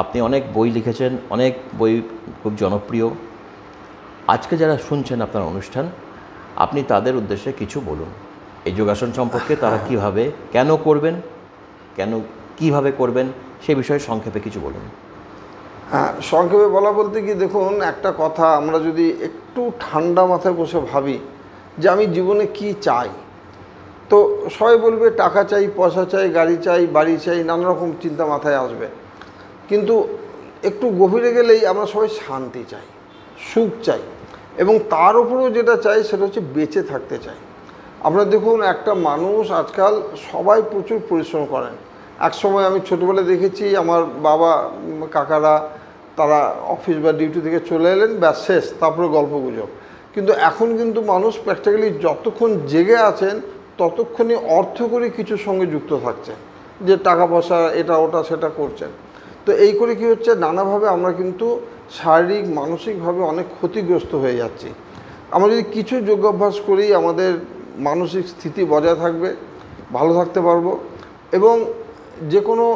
আপনি অনেক বই লিখেছেন, অনেক বই খুব জনপ্রিয়। আজকে যারা শুনছেন আপনার অনুষ্ঠান, আপনি তাদের উদ্দেশ্যে কিছু বলুন এই যোগাসন সম্পর্কে। তারা কিভাবে, কেন করবেন, কিভাবে করবেন, সে বিষয়ে সংক্ষেপে কিছু বলুন। হ্যাঁ, সংক্ষেপে বলা বলতে কি, দেখুন একটা কথা, আমরা যদি একটু ঠান্ডা মাথায় বসে ভাবি যে আমি জীবনে কি চাই। তো সবাই বলবে টাকা চাই, পয়সা চাই, গাড়ি চাই, বাড়ি চাই, নানা রকম চিন্তা মাথায় আসবে। কিন্তু একটু গভীরে গেলেই আমরা সবাই শান্তি চাই, সুখ চাই, এবং তার উপরেও যেটা চাই সেটা হচ্ছে বেঁচে থাকতে চাই। আপনারা দেখুন, একটা মানুষ আজকাল সবাই প্রচুর পরিশ্রম করেন। এক সময় আমি ছোটোবেলায় দেখেছি আমার বাবা কাকারা তারা অফিস বা ডিউটি থেকে চলে এলেন, ব্যাস শেষ, তারপরে গল্পগুজব। কিন্তু এখন কিন্তু মানুষ প্র্যাকটিক্যালি যতক্ষণ জেগে আছেন ততক্ষণই অর্থ করে কিছুর সঙ্গে যুক্ত থাকছেন, যে টাকা পয়সা এটা ওটা সেটা করছেন। তো এই করে কি হচ্ছে, নানাভাবে আমরা কিন্তু শারীরিক মানসিকভাবে অনেক ক্ষতিগ্রস্ত হয়ে যাচ্ছি। আমরা যদি কিছু যোগাভ্যাস করি আমাদের মানসিক স্থিতি বজায় থাকবে, ভালো থাকতে পারবো। এবং যে কোনো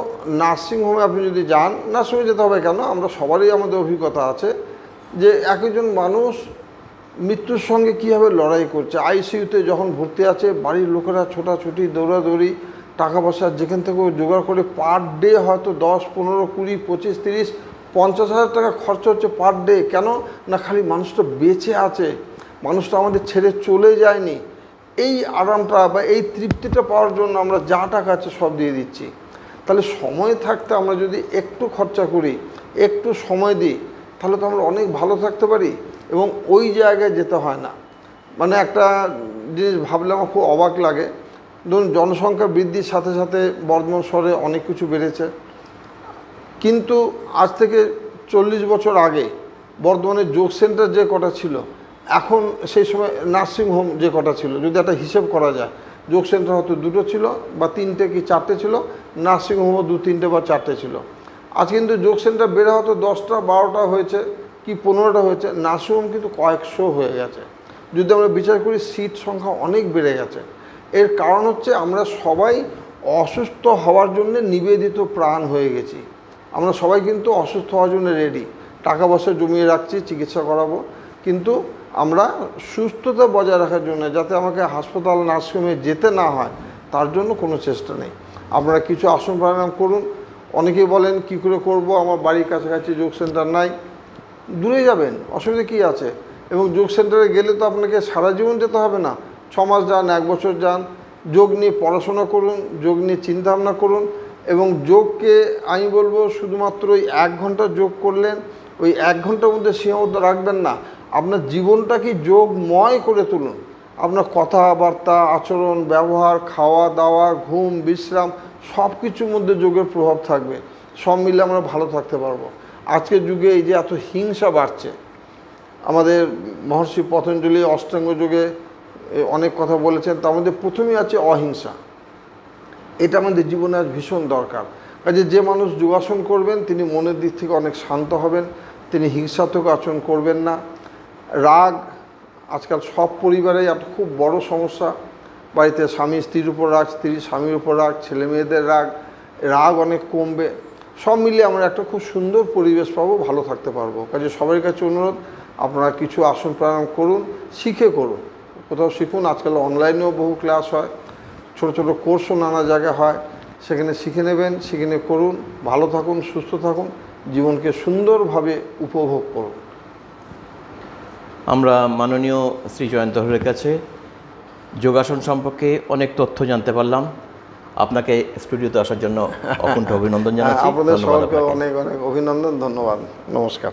নার্সিংহোমে আপনি যদি যান, নার্সিংহোমে যেতে হবে কেন, আমরা সবারই আমাদের অভিজ্ঞতা আছে যে একজন মানুষ মৃত্যুর সঙ্গে কীভাবে লড়াই করছে। আইসিইউতে যখন ভর্তি আছে, বাড়ির লোকেরা ছোটাছুটি দৌড়াদৌড়ি, টাকা পয়সা যেখান থেকে জোগাড় করে পার ডে হয়তো 10, 15, 20, 25, 30, 50,000 টাকা খরচা হচ্ছে পার ডে। কেন না, খালি মানুষটা বেঁচে আছে, মানুষটা আমাদের ছেড়ে চলে যায়নি। এই আরামটা বা এই তৃপ্তিটা পাওয়ার জন্য আমরা যা টাকা আছে সব দিয়ে দিচ্ছি। তাহলে সময় থাকতে আমরা যদি একটু খরচা করি, একটু সময় দিই, তাহলে তো আমরা অনেক ভালো থাকতে পারি এবং ওই জায়গায় যেতে হয় না। মানে একটা জিনিস ভাবলে আমার খুব অবাক লাগে, ধরুন জনসংখ্যা বৃদ্ধির সাথে সাথে বর্ধমান শহরে অনেক কিছু বেড়েছে, কিন্তু আজ থেকে 40 বছর আগে বর্ধমানের যোগ সেন্টার যে কটা ছিল, এখন সেই সময় নার্সিংহোম যে কটা ছিল, যদি একটা হিসেব করা যায়, যোগ সেন্টার হয়তো 2টো ছিল বা 3টে কি 4টে ছিল, নার্সিংহোমও 2, 3টে বা 4টে ছিল। আজ কিন্তু যোগ সেন্টার বেড়ে হয়তো 10টা 12টা হয়েছে কি 15টা হয়েছে, নার্সিংহোম কিন্তু কয়েকশো হয়ে গেছে। যদি আমরা বিচার করি সিট সংখ্যা অনেক বেড়ে গেছে। এর কারণ হচ্ছে আমরা সবাই অসুস্থ হওয়ার জন্য নিবেদিত প্রাণ হয়ে গেছি। আমরা সবাই কিন্তু অসুস্থ হওয়ার জন্য রেডি, টাকা পয়সা জমিয়ে রাখছি, চিকিৎসা করাবো, কিন্তু আমরা সুস্থতা বজায় রাখার জন্য, যাতে আমাকে হাসপাতাল নার্সিংহোমে যেতে না হয়, তার জন্য কোনো চেষ্টা নেই। আপনারা কিছু আসন প্রাণায়াম করুন। অনেকেই বলেন কি করে করব, আমার বাড়ির কাছাকাছি যোগ সেন্টার নাই। দূরে যাবেন, অসুবিধা কী আছে? এবং যোগ সেন্টারে গেলে তো আপনাকে সারা জীবন যেতে হবে না, 6 মাস যান, 1 বছর যান, যোগ নিয়ে পড়াশোনা করুন, যোগ নিয়ে চিন্তাভাবনা করুন। এবং যোগকে আমি বলবো শুধুমাত্র ওই 1 ঘন্টা যোগ করলেন, ওই 1 ঘন্টার মধ্যে সীমাবদ্ধ রাখবেন না, আপনার জীবনটাকে যোগময় করে তুলুন। আপনার কথাবার্তা, আচরণ, ব্যবহার, খাওয়া দাওয়া, ঘুম, বিশ্রাম সব কিছুর মধ্যে যোগের প্রভাব থাকবে। সব মিলে আমরা ভালো থাকতে পারবো। আজকের যুগে এই যে এত হিংসা বাড়ছে, আমাদের মহর্ষি পতঞ্জলি অষ্টাঙ্গ যোগে অনেক কথা বলেছেন, তার মধ্যে প্রথমেই আছে অহিংসা। এটা আমাদের জীবনে আজ ভীষণ দরকার। কাজে যে মানুষ যোগাসন করবেন তিনি মনের দিক থেকে অনেক শান্ত হবেন, তিনি হিংসাত্মক আচরণ করবেন না। রাগ আজকাল সব পরিবারেই একটা খুব বড় সমস্যা। বাড়িতে স্বামী স্ত্রীর উপর রাগ, স্ত্রী স্বামীর উপর রাগ, ছেলে মেয়েদের রাগ অনেক কমবে। সব মিলিয়ে আমরা একটা খুব সুন্দর পরিবেশ পাবো, ভালো থাকতে পারবো। কাজে সবার কাছে অনুরোধ, আপনারা কিছু আসন প্রাণায়াম করুন, শিখে করুন, কোথাও শিখুন। আজকাল অনলাইনেও বহু ক্লাস হয়, ছোট ছোট কোর্সও নানা জায়গায় হয়, সেখানে শিখে নেবেন, সেখানে করুন। ভালো থাকুন, সুস্থ থাকুন, জীবনকে সুন্দরভাবে উপভোগ করুন। আমরা মাননীয় শ্রী জয়ন্ত হরের কাছে যোগাসন সম্পর্কে অনেক তথ্য জানতে পারলাম। আপনাকে স্টুডিওতে আসার জন্য অকুণ্ঠ অভিনন্দন জানাচ্ছি। আপনাদের সবাইকে অনেক অনেক অভিনন্দন, ধন্যবাদ, নমস্কার।